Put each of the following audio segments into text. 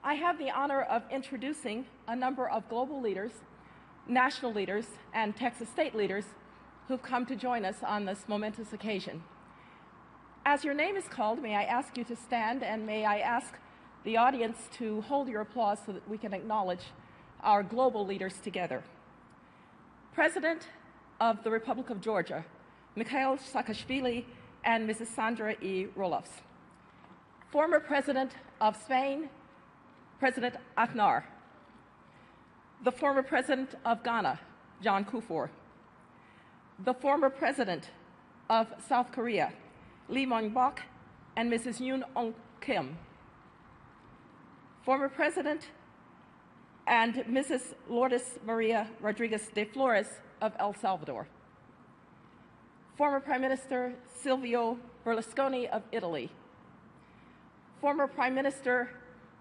I have the honor of introducing a number of global leaders, national leaders, and Texas state leaders who've come to join us on this momentous occasion. As your name is called, may I ask you to stand, and may I ask the audience to hold your applause so that we can acknowledge our global leaders together. President of the Republic of Georgia, Mikheil Saakashvili and Mrs. Sandra E. Roloffs. Former President of Spain, President Aznar. The former President of Ghana, John Kufuor. The former President of South Korea, Lee Myung-bak and Mrs. Yoon Kim. Former President and Mrs. Lourdes Maria Rodriguez de Flores of El Salvador. Former Prime Minister Silvio Berlusconi of Italy. Former Prime Minister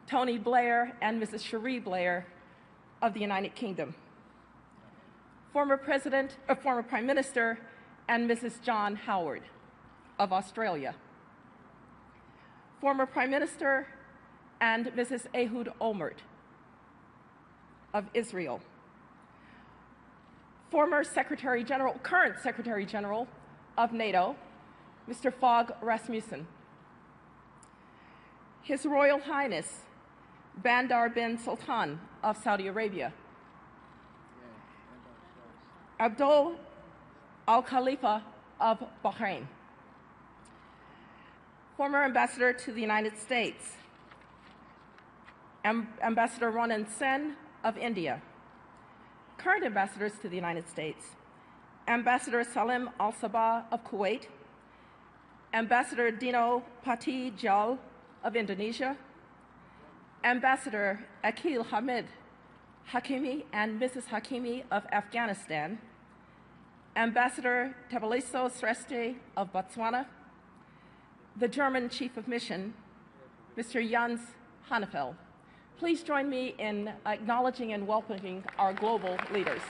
Tony Blair and Mrs. Cherie Blair of the United Kingdom. Former Prime Minister and Mrs. John Howard of Australia. Former Prime Minister and Mrs. Ehud Olmert of Israel. Current Secretary General of NATO, Mr. Fogh Rasmussen. His Royal Highness, Bandar bin Sultan of Saudi Arabia. Abdul Al Khalifa of Bahrain. Former Ambassador to the United States, Ambassador Ronan Sen of India. Current ambassadors to the United States, Ambassador Salim Al-Sabah of Kuwait, Ambassador Dino Pati Jal of Indonesia, Ambassador Akil Hamid Hakimi and Mrs. Hakimi of Afghanistan, Ambassador Tebeliso Sreste of Botswana, the German Chief of Mission, Mr. Jens Hannefeld. Please join me in acknowledging and welcoming our global leaders.